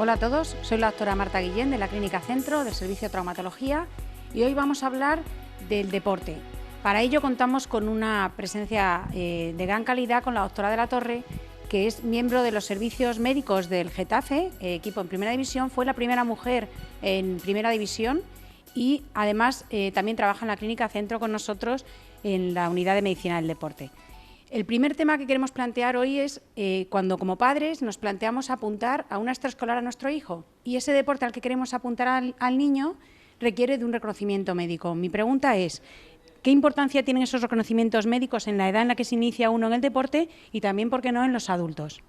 Hola a todos, soy la doctora Marta Guillén de la Clínica Centro del Servicio de Traumatología y hoy vamos a hablar del deporte. Para ello contamos con una presencia de gran calidad con la doctora de la Torre, que es miembro de los servicios médicos del Getafe, equipo en Primera División, fue la primera mujer en Primera División y además también trabaja en la Clínica Centro con nosotros en la Unidad de Medicina del Deporte. El primer tema que queremos plantear hoy es cuando como padres nos planteamos apuntar a una extraescolar a nuestro hijo y ese deporte al que queremos apuntar al niño requiere de un reconocimiento médico. Mi pregunta es, ¿qué importancia tienen esos reconocimientos médicos en la edad en la que se inicia uno en el deporte y también, por qué no, en los adultos?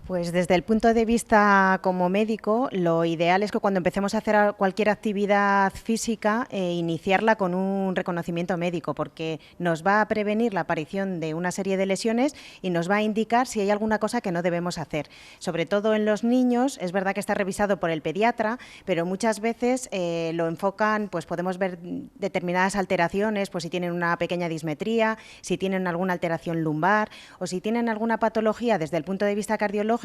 Pues desde el punto de vista como médico, lo ideal es que cuando empecemos a hacer cualquier actividad física, iniciarla con un reconocimiento médico, porque nos va a prevenir la aparición de una serie de lesiones y nos va a indicar si hay alguna cosa que no debemos hacer. Sobre todo en los niños, es verdad que está revisado por el pediatra, pero muchas veces lo enfocan, pues podemos ver determinadas alteraciones, pues si tienen una pequeña dismetría, si tienen alguna alteración lumbar o si tienen alguna patología desde el punto de vista cardiológico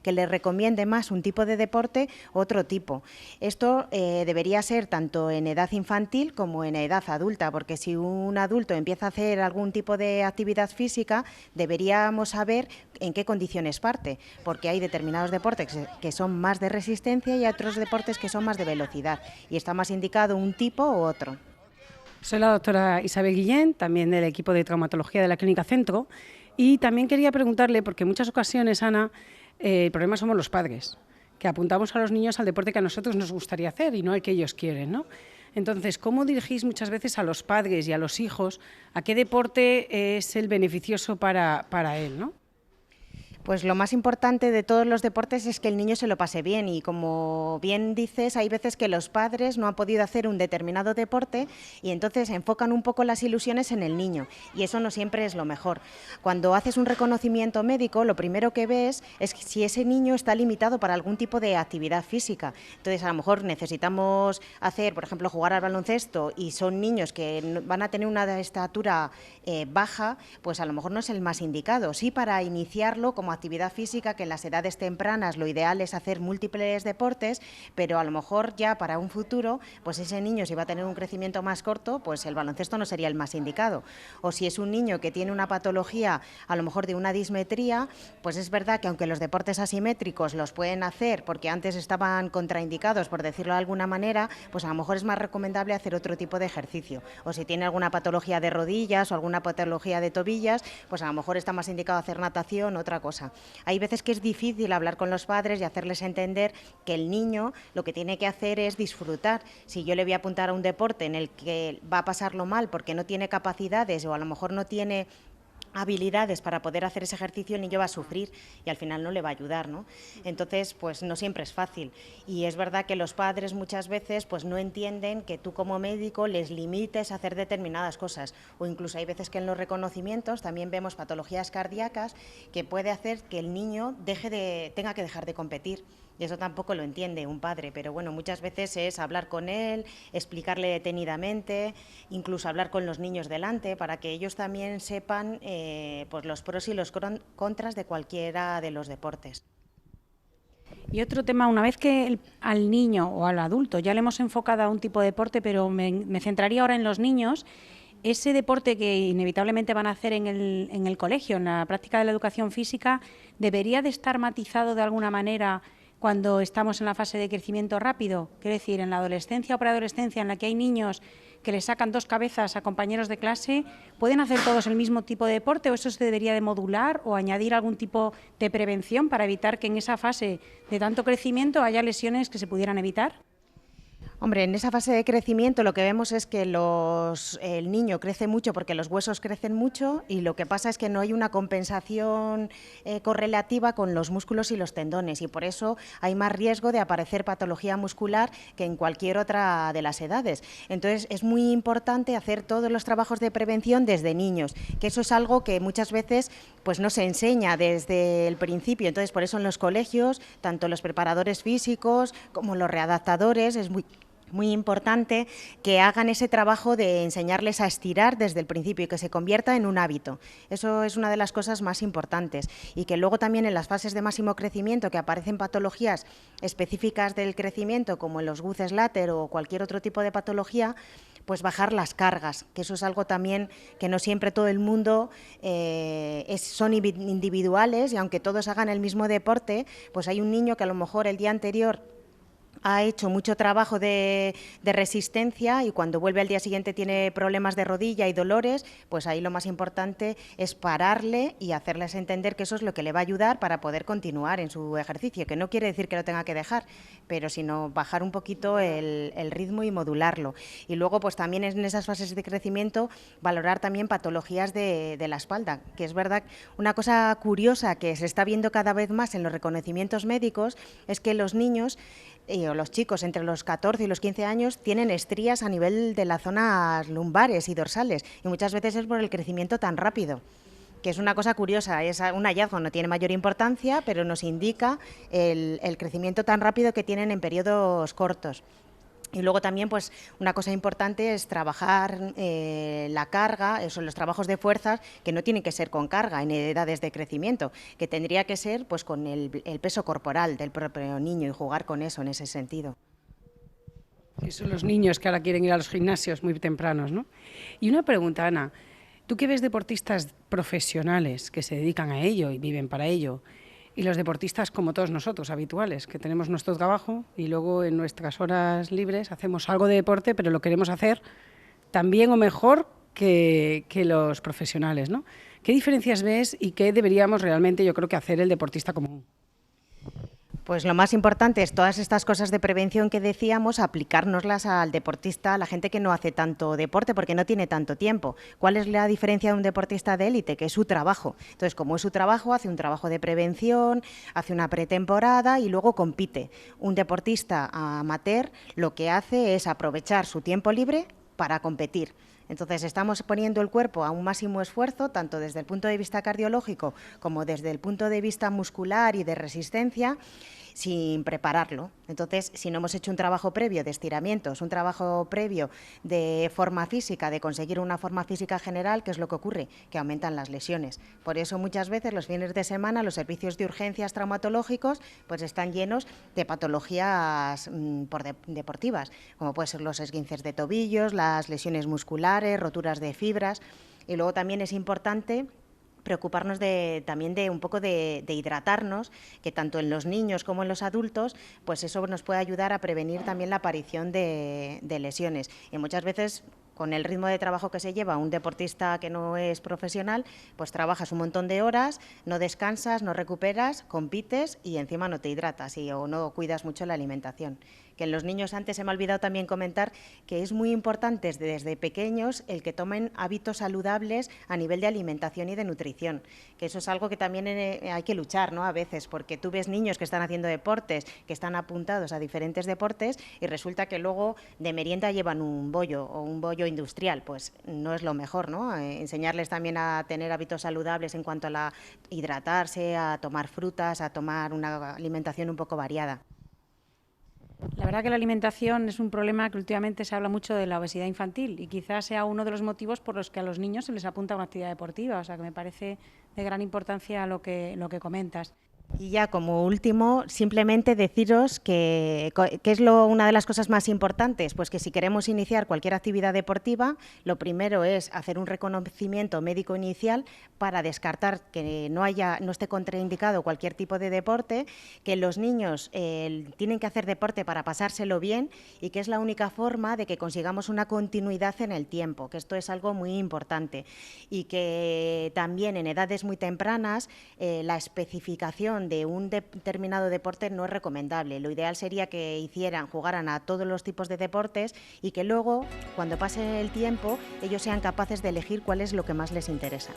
que les recomiende más un tipo de deporte u otro tipo. Esto debería ser tanto en edad infantil como en edad adulta, porque si un adulto empieza a hacer algún tipo de actividad física, deberíamos saber en qué condiciones parte, porque hay determinados deportes que son más de resistencia y otros deportes que son más de velocidad, y está más indicado un tipo u otro. Soy la doctora Isabel Guillén, también del equipo de traumatología de la Clínica Centro, y también quería preguntarle, porque en muchas ocasiones, Ana, el problema somos los padres, que apuntamos a los niños al deporte que a nosotros nos gustaría hacer y no al que ellos quieren, ¿no? Entonces, ¿cómo dirigís muchas veces a los padres y a los hijos a qué deporte es el beneficioso para él, ¿no? Pues lo más importante de todos los deportes es que el niño se lo pase bien y, como bien dices, hay veces que los padres no han podido hacer un determinado deporte y entonces enfocan un poco las ilusiones en el niño y eso no siempre es lo mejor. Cuando haces un reconocimiento médico, lo primero que ves es si ese niño está limitado para algún tipo de actividad física. Entonces, a lo mejor necesitamos hacer, por ejemplo, jugar al baloncesto y son niños que van a tener una estatura baja, pues a lo mejor no es el más indicado. Sí, para iniciarlo como actividad física, que en las edades tempranas lo ideal es hacer múltiples deportes, pero a lo mejor ya para un futuro, pues ese niño, si va a tener un crecimiento más corto, pues el baloncesto no sería el más indicado. O si es un niño que tiene una patología, a lo mejor de una dismetría, pues es verdad que aunque los deportes asimétricos los pueden hacer porque antes estaban contraindicados, por decirlo de alguna manera, pues a lo mejor es más recomendable hacer otro tipo de ejercicio. O si tiene alguna patología de rodillas o alguna patología de tobillas, pues a lo mejor está más indicado hacer natación, otra cosa. Hay veces que es difícil hablar con los padres y hacerles entender que el niño lo que tiene que hacer es disfrutar. Si yo le voy a apuntar a un deporte en el que va a pasarlo mal porque no tiene capacidades o a lo mejor no tiene habilidades para poder hacer ese ejercicio, el niño va a sufrir y al final no le va a ayudar, ¿no? Entonces, pues no siempre es fácil y es verdad que los padres muchas veces pues no entienden que tú como médico les limites a hacer determinadas cosas, o incluso hay veces que en los reconocimientos también vemos patologías cardíacas que puede hacer que el niño tenga que dejar de competir. Y eso tampoco lo entiende un padre, pero bueno, muchas veces es hablar con él, explicarle detenidamente, incluso hablar con los niños delante para que ellos también sepan pues los pros y los contras de cualquiera de los deportes. Y otro tema, una vez que al niño o al adulto ya le hemos enfocado a un tipo de deporte, pero me centraría ahora en los niños, ese deporte que inevitablemente van a hacer en el colegio, en la práctica de la educación física, ¿debería de estar matizado de alguna manera cuando estamos en la fase de crecimiento rápido? Quiero decir, en la adolescencia o preadolescencia, en la que hay niños que le sacan dos cabezas a compañeros de clase, ¿pueden hacer todos el mismo tipo de deporte o eso se debería de modular o añadir algún tipo de prevención para evitar que en esa fase de tanto crecimiento haya lesiones que se pudieran evitar? Hombre, en esa fase de crecimiento lo que vemos es que el niño crece mucho porque los huesos crecen mucho y lo que pasa es que no hay una compensación correlativa con los músculos y los tendones y por eso hay más riesgo de aparecer patología muscular que en cualquier otra de las edades. Entonces es muy importante hacer todos los trabajos de prevención desde niños, que eso es algo que muchas veces pues no se enseña desde el principio. Entonces por eso en los colegios, tanto los preparadores físicos como los readaptadores, es muy importante que hagan ese trabajo de enseñarles a estirar desde el principio y que se convierta en un hábito. Eso es una de las cosas más importantes y que luego también en las fases de máximo crecimiento que aparecen patologías específicas del crecimiento como en los Guth-Slater o cualquier otro tipo de patología, pues bajar las cargas, que eso es algo también que no siempre todo el mundo son individuales y aunque todos hagan el mismo deporte, pues hay un niño que a lo mejor el día anterior ha hecho mucho trabajo de resistencia y cuando vuelve al día siguiente tiene problemas de rodilla y dolores, pues ahí lo más importante es pararle y hacerles entender que eso es lo que le va a ayudar para poder continuar en su ejercicio, que no quiere decir que lo tenga que dejar, pero sino bajar un poquito el ritmo y modularlo. Y luego pues también en esas fases de crecimiento valorar también patologías de la espalda, que es verdad, una cosa curiosa que se está viendo cada vez más en los reconocimientos médicos es que los niños o los chicos entre los 14 y los 15 años tienen estrías a nivel de las zonas lumbares y dorsales y muchas veces es por el crecimiento tan rápido, que es una cosa curiosa, es un hallazgo, no tiene mayor importancia, pero nos indica el crecimiento tan rápido que tienen en periodos cortos. Y luego también pues una cosa importante es trabajar la carga, los trabajos de fuerzas que no tienen que ser con carga en edades de crecimiento, que tendría que ser pues con el peso corporal del propio niño y jugar con eso en ese sentido. Sí, son los niños que ahora quieren ir a los gimnasios muy tempranos, ¿no? Y una pregunta, Ana, tú que ves deportistas profesionales que se dedican a ello y viven para ello, y los deportistas como todos nosotros, habituales, que tenemos nuestro trabajo y luego en nuestras horas libres hacemos algo de deporte, pero lo queremos hacer tan bien o mejor que los profesionales, ¿no? ¿Qué diferencias ves y qué deberíamos realmente, yo creo, que hacer el deportista común? Pues lo más importante es todas estas cosas de prevención que decíamos, aplicárnoslas al deportista, a la gente que no hace tanto deporte porque no tiene tanto tiempo. ¿Cuál es la diferencia de un deportista de élite? Que es su trabajo. Entonces, como es su trabajo, hace un trabajo de prevención, hace una pretemporada y luego compite. Un deportista amateur lo que hace es aprovechar su tiempo libre para competir. Entonces, estamos poniendo el cuerpo a un máximo esfuerzo, tanto desde el punto de vista cardiológico como desde el punto de vista muscular y de resistencia, sin prepararlo. Entonces, si no hemos hecho un trabajo previo de estiramientos, un trabajo previo de forma física, de conseguir una forma física general, ¿qué es lo que ocurre? Que aumentan las lesiones. Por eso muchas veces los fines de semana los servicios de urgencias traumatológicos pues están llenos de patologías deportivas, como pueden ser los esguinces de tobillos, las lesiones musculares, roturas de fibras. Y luego también es importante preocuparnos también de un poco de hidratarnos, que tanto en los niños como en los adultos, pues eso nos puede ayudar a prevenir también la aparición de lesiones. Y muchas veces, con el ritmo de trabajo que se lleva un deportista que no es profesional, pues trabajas un montón de horas, no descansas, no recuperas, compites y encima no te hidratas o no cuidas mucho la alimentación. Que en los niños, antes se me ha olvidado también comentar que es muy importante desde pequeños el que tomen hábitos saludables a nivel de alimentación y de nutrición, que eso es algo que también hay que luchar, ¿no? A veces, porque tú ves niños que están haciendo deportes, que están apuntados a diferentes deportes y resulta que luego de merienda llevan un bollo o un bollo industrial, pues no es lo mejor, ¿no? Enseñarles también a tener hábitos saludables en cuanto a hidratarse, a tomar frutas, a tomar una alimentación un poco variada. La verdad que la alimentación es un problema que últimamente se habla mucho de la obesidad infantil y quizás sea uno de los motivos por los que a los niños se les apunta a una actividad deportiva, o sea que me parece de gran importancia lo que comentas. Y ya como último, simplemente deciros que es una de las cosas más importantes, pues que si queremos iniciar cualquier actividad deportiva, lo primero es hacer un reconocimiento médico inicial para descartar que no esté contraindicado cualquier tipo de deporte, que los niños tienen que hacer deporte para pasárselo bien y que es la única forma de que consigamos una continuidad en el tiempo, que esto es algo muy importante y que también en edades muy tempranas la especificación de un determinado deporte no es recomendable. Lo ideal sería que jugaran a todos los tipos de deportes y que luego, cuando pase el tiempo, ellos sean capaces de elegir cuál es lo que más les interesa.